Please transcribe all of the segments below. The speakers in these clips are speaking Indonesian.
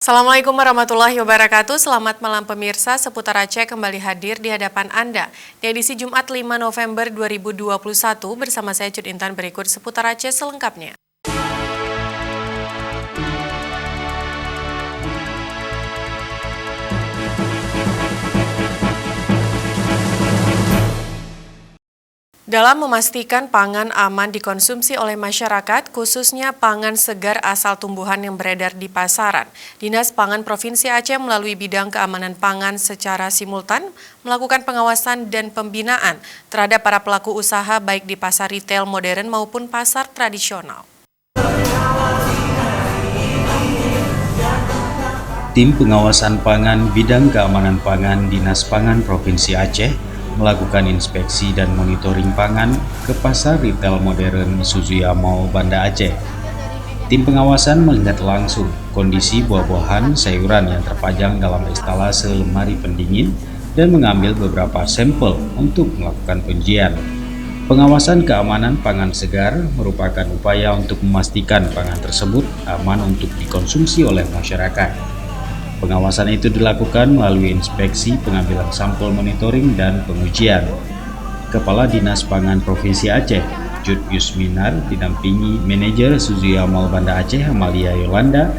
Assalamualaikum warahmatullahi wabarakatuh. Selamat malam pemirsa, Seputar Aceh kembali hadir di hadapan Anda. Di edisi Jumat 5 November 2021 bersama saya Cud Intan, berikut Seputar Aceh selengkapnya. Dalam memastikan pangan aman dikonsumsi oleh masyarakat, khususnya pangan segar asal tumbuhan yang beredar di pasaran, Dinas Pangan Provinsi Aceh melalui bidang keamanan pangan secara simultan melakukan pengawasan dan pembinaan terhadap para pelaku usaha baik di pasar retail modern maupun pasar tradisional. Tim Pengawasan Pangan Bidang Keamanan Pangan Dinas Pangan Provinsi Aceh melakukan inspeksi dan monitoring pangan ke pasar retail modern Suzuya Mall Banda Aceh. Tim pengawasan melihat langsung kondisi buah-buahan sayuran yang terpajang dalam instalase lemari pendingin dan mengambil beberapa sampel untuk melakukan pengujian. Pengawasan keamanan pangan segar merupakan upaya untuk memastikan pangan tersebut aman untuk dikonsumsi oleh masyarakat. Pengawasan itu dilakukan melalui inspeksi, pengambilan sampel monitoring, dan pengujian. Kepala Dinas Pangan Provinsi Aceh, Jud Yusminar, didampingi Manajer Suzuya Mall Banda Aceh, Amalia Yolanda,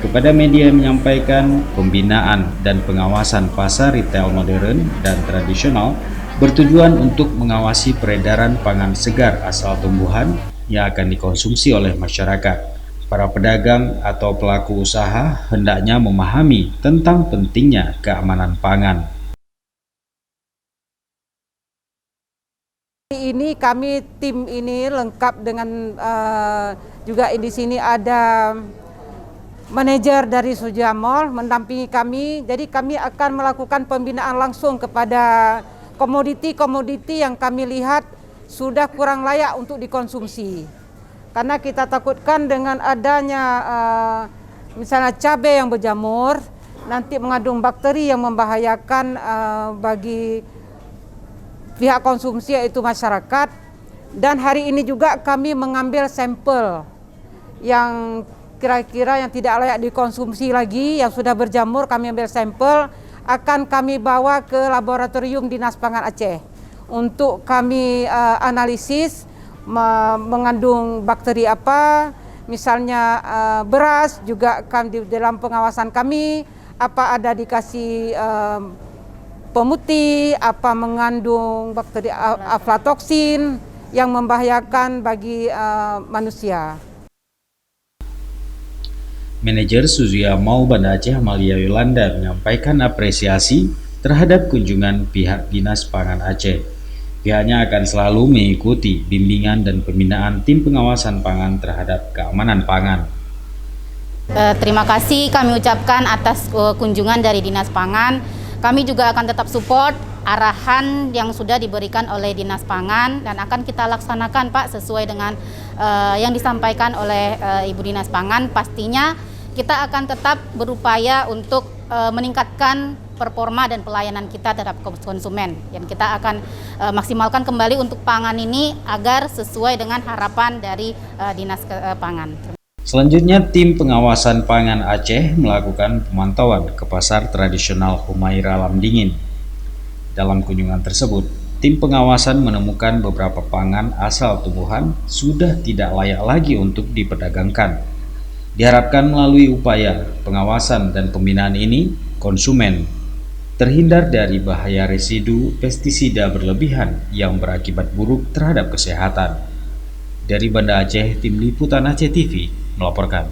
kepada media menyampaikan pembinaan dan pengawasan pasar retail modern dan tradisional bertujuan untuk mengawasi peredaran pangan segar asal tumbuhan yang akan dikonsumsi oleh masyarakat. Para pedagang atau pelaku usaha hendaknya memahami tentang pentingnya keamanan pangan. Ini kami tim ini lengkap dengan juga di sini ada manajer dari Suzuya Mall mendampingi kami. Jadi kami akan melakukan pembinaan langsung kepada komoditi-komoditi yang kami lihat sudah kurang layak untuk dikonsumsi. Karena kita takutkan dengan adanya misalnya cabai yang berjamur, nanti mengandung bakteri yang membahayakan bagi pihak konsumsi yaitu masyarakat. Dan hari ini juga kami mengambil sampel yang kira-kira yang tidak layak dikonsumsi lagi, yang sudah berjamur, kami ambil sampel, akan kami bawa ke laboratorium Dinas Pangan Aceh untuk kami analisis mengandung bakteri apa, misalnya beras juga di dalam pengawasan kami, apa ada dikasih pemutih, apa mengandung bakteri aflatoksin yang membahayakan bagi manusia. Manajer Suzuya Mall Banda Aceh, Amalia Yolanda, menyampaikan apresiasi terhadap kunjungan pihak Dinas Pangan Aceh. Pihaknya akan selalu mengikuti bimbingan dan pembinaan tim pengawasan pangan terhadap keamanan pangan. Terima kasih kami ucapkan atas kunjungan dari Dinas Pangan. Kami juga akan tetap support arahan yang sudah diberikan oleh Dinas Pangan dan akan kita laksanakan, Pak, sesuai dengan yang disampaikan oleh Ibu Dinas Pangan. Pastinya kita akan tetap berupaya untuk meningkatkan performa dan pelayanan kita terhadap konsumen. Dan kita akan maksimalkan kembali untuk pangan ini agar sesuai dengan harapan dari Dinas Pangan. Selanjutnya, tim pengawasan pangan Aceh melakukan pemantauan ke pasar tradisional Humaira Lamdingin. Dalam kunjungan tersebut, tim pengawasan menemukan beberapa pangan asal tumbuhan sudah tidak layak lagi untuk diperdagangkan. Diharapkan melalui upaya pengawasan dan pembinaan ini, konsumen terhindar dari bahaya residu pestisida berlebihan yang berakibat buruk terhadap kesehatan. Dari Banda Aceh, Tim Liputan Aceh TV melaporkan.